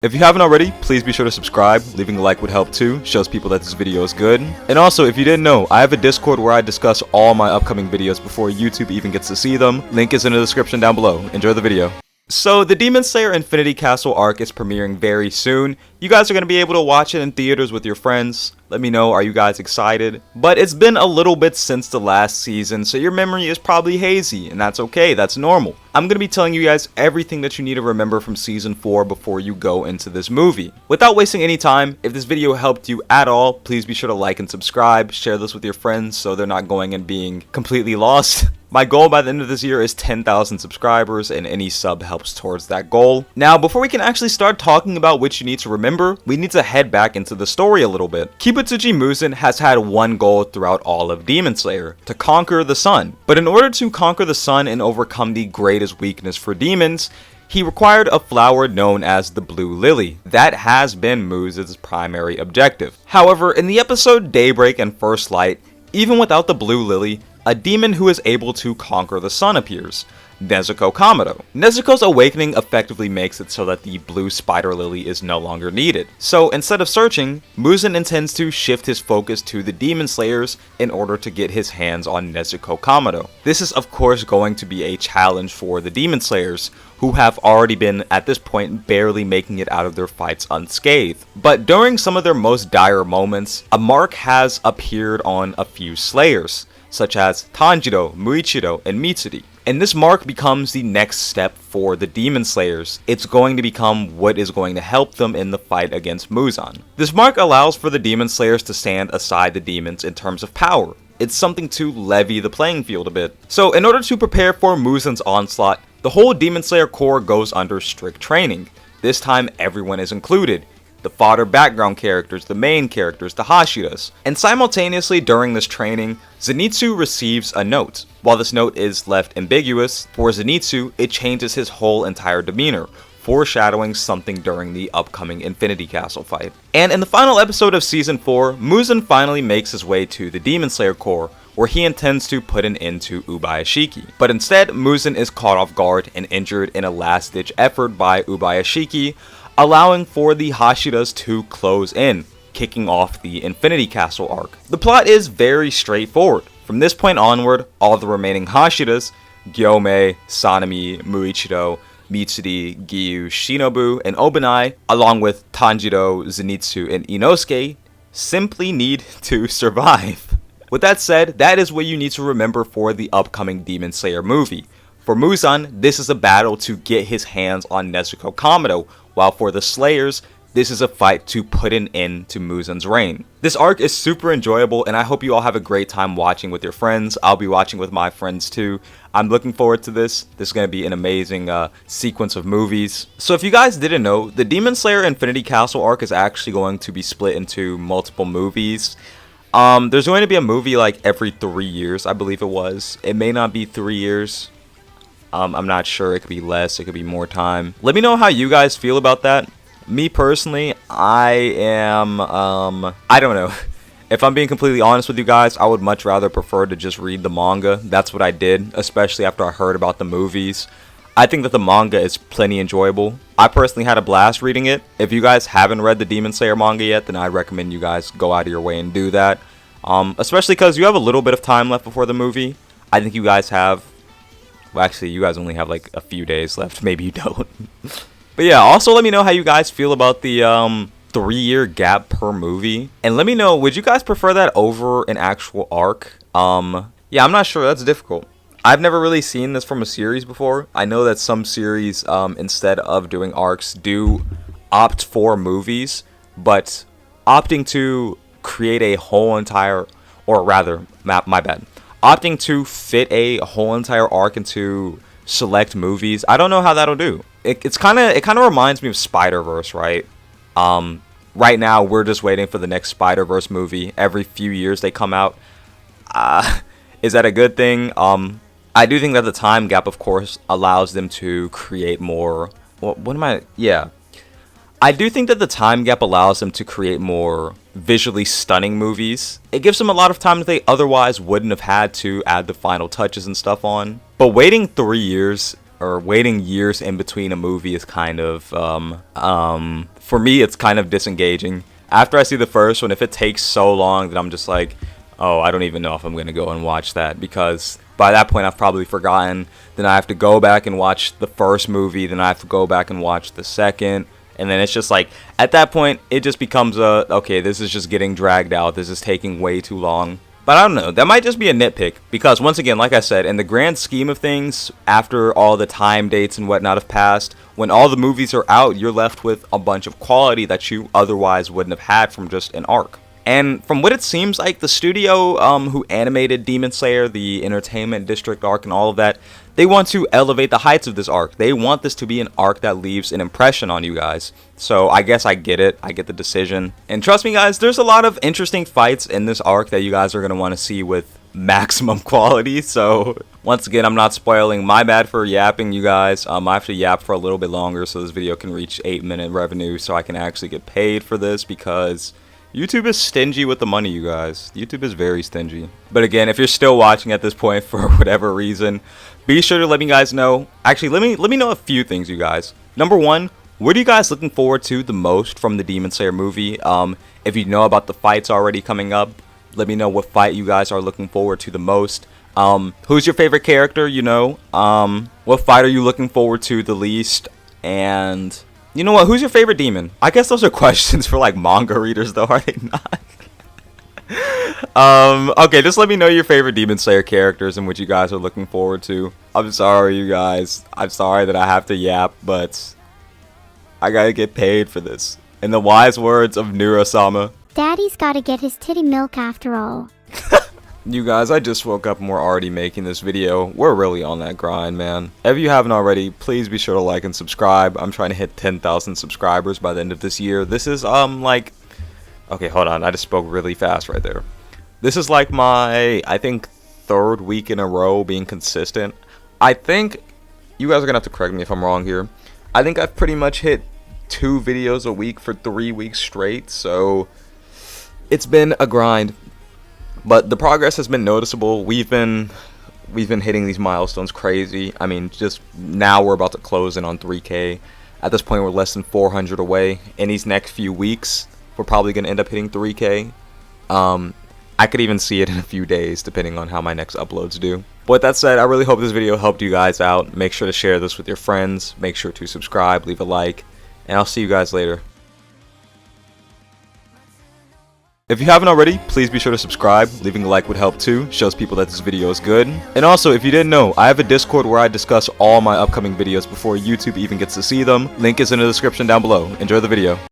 If you haven't already, please be sure to subscribe. Leaving a like would help too, shows people that this video is good. And also, if you didn't know, I have a Discord where I discuss all my upcoming videos before YouTube even gets to see them. Link is in the description down below. Enjoy the video. So, the Demon Slayer Infinity Castle arc is premiering very soon. You guys are going to be able to watch it in theaters with your friends. Let me know, are you guys excited? But it's been a little bit since the last season, so your memory is probably hazy, and that's okay, that's normal. I'm going to be telling you guys everything that you need to remember from Season 4 before you go into this movie. Without wasting any time, if this video helped you at all, please be sure to like and subscribe. Share this with your friends so they're not going and being completely lost. My goal by the end of this year is 10,000 subscribers, and any sub helps towards that goal. Now, before we can actually start talking about what you need to remember, we need to head back into the story a little bit. Kibutsuji Muzan has had one goal throughout all of Demon Slayer, to conquer the sun. But in order to conquer the sun and overcome the greatest weakness for demons, he required a flower known as the Blue Lily. That has been Muzan's primary objective. However, in the episode Daybreak and First Light, even without the Blue Lily, a demon who is able to conquer the sun appears, Nezuko Kamado. Nezuko's awakening effectively makes it so that the blue spider lily is no longer needed. So instead of searching, Muzan intends to shift his focus to the demon slayers in order to get his hands on Nezuko Kamado. This is of course going to be a challenge for the demon slayers, who have already been at this point barely making it out of their fights unscathed. But during some of their most dire moments, a mark has appeared on a few slayers, such as Tanjiro, Muichiro, and Mitsuri. And this mark becomes the next step for the Demon Slayers. It's going to become what is going to help them in the fight against Muzan. This mark allows for the Demon Slayers to stand aside the demons in terms of power. It's something to levy the playing field a bit. So in order to prepare for Muzan's onslaught, the whole Demon Slayer Corps goes under strict training. This time everyone is included. The fodder background characters, the main characters, the Hashiras. And simultaneously during this training, Zenitsu receives a note. While this note is left ambiguous, for Zenitsu, it changes his whole entire demeanor, foreshadowing something during the upcoming Infinity Castle fight. And in the final episode of Season 4, Muzan finally makes his way to the Demon Slayer Corps, where he intends to put an end to Ubayashiki. But instead, Muzan is caught off guard and injured in a last-ditch effort by Ubayashiki, allowing for the Hashiras to close in, kicking off the Infinity Castle arc. The plot is very straightforward. From this point onward, all the remaining Hashiras, Gyomei, Sanemi, Muichiro, Mitsuri, Giyu, Shinobu, and Obanai, along with Tanjiro, Zenitsu, and Inosuke, simply need to survive. With that said, that is what you need to remember for the upcoming Demon Slayer movie. For Muzan, this is a battle to get his hands on Nezuko Kamado, while for the Slayers, this is a fight to put an end to Muzan's reign. This arc is super enjoyable, and I hope you all have a great time watching with your friends. I'll be watching with my friends too. I'm looking forward to this. This is going to be an amazing sequence of movies. So if you guys didn't know, the Demon Slayer Infinity Castle arc is actually going to be split into multiple movies. There's going to be a movie like every 3 years, I believe it was. It may not be 3 years. I'm not sure. It could be less. It could be more time. Let me know how you guys feel about that. Me personally, I don't know. If I'm being completely honest with you guys, I would much rather prefer to just read the manga. That's what I did, especially after I heard about the movies. I think that the manga is plenty enjoyable. I personally had a blast reading it. If you guys haven't read the Demon Slayer manga yet, then I recommend you guys go out of your way and do that. Especially because you have a little bit of time left before the movie. I think you guys have... Well, actually, you guys only have like a few days left. Maybe you don't. But yeah, also let me know how you guys feel about the 3-year gap per movie. And let me know, would you guys prefer that over an actual arc? Yeah, I'm not sure. That's difficult. I've never really seen this from a series before. I know that some series, instead of doing arcs, do opt for movies. But opting to create a whole entire... Or rather, my bad. Opting to fit a whole entire arc into select movies, I don't know how that'll do. It kind of reminds me of Spider-Verse, right? Right now we're just waiting for the next Spider-Verse movie. Every few years they come out. Is that a good thing? I do think that the time gap, of course, allows them to create more. Yeah. I do think that the time gap allows them to create more visually stunning movies. It gives them a lot of time that they otherwise wouldn't have had to add the final touches and stuff on. But waiting 3 years or waiting years in between a movie is kind of for me it's kind of disengaging. After I see the first one, if it takes so long, then I'm just like, oh, I don't even know if I'm gonna go and watch that, because by that point I've probably forgotten. Then I have to go back and watch the first movie, then I have to go back and watch the second, and then it's just like, at that point it just becomes okay, this is just getting dragged out, this is taking way too long. But I don't know, that might just be a nitpick, because once again, like I said, in the grand scheme of things, after all the time dates and whatnot have passed, when all the movies are out, you're left with a bunch of quality that you otherwise wouldn't have had from just an arc. And from what it seems like, the studio who animated Demon Slayer, the Entertainment District arc and all of that, they want to elevate the heights of this arc. They want this to be an arc that leaves an impression on you guys. So I guess I get it. I get the decision. And trust me guys, there's a lot of interesting fights in this arc that you guys are going to want to see with maximum quality. So once again, I'm not spoiling. My bad for yapping, you guys. I have to yap for a little bit longer so this video can reach 8-minute revenue so I can actually get paid for this, because YouTube is stingy with the money, you guys. YouTube is very stingy. But again, if you're still watching at this point for whatever reason, be sure to let me guys know. Actually, let me know a few things, you guys. Number one, what are you guys looking forward to the most from the Demon Slayer movie? If you know about the fights already coming up, let me know what fight you guys are looking forward to the most. Who's your favorite character, you know? What fight are you looking forward to the least? And you know what? Who's your favorite demon? I guess those are questions for like manga readers, though, are they not? Okay, just let me know your favorite Demon Slayer characters and what you guys are looking forward to. I'm sorry, you guys. I'm sorry that I have to yap, but I gotta get paid for this. In the wise words of Nura-sama, Daddy's gotta get his titty milk after all. You guys, I just woke up and we're already making this video. We're really on that grind, man. If you haven't already, please be sure to like and subscribe. I'm trying to hit 10,000 subscribers by the end of this year. This is, like... Okay, hold on. I just spoke really fast right there. This is like my, I think, 3rd week in a row being consistent. I think... You guys are gonna have to correct me if I'm wrong here. I think I've pretty much hit 2 videos a week for 3 weeks straight, so... It's been a grind. But the progress has been noticeable. We've been hitting these milestones crazy. I mean, just now we're about to close in on 3K. At this point, we're less than 400 away. In these next few weeks, we're probably going to end up hitting 3K. I could even see it in a few days, depending on how my next uploads do. But with that said, I really hope this video helped you guys out. Make sure to share this with your friends. Make sure to subscribe, leave a like, and I'll see you guys later. If you haven't already, please be sure to subscribe. Leaving a like would help too, shows people that this video is good. And also, if you didn't know, I have a Discord where I discuss all my upcoming videos before YouTube even gets to see them. Link is in the description down below. Enjoy the video.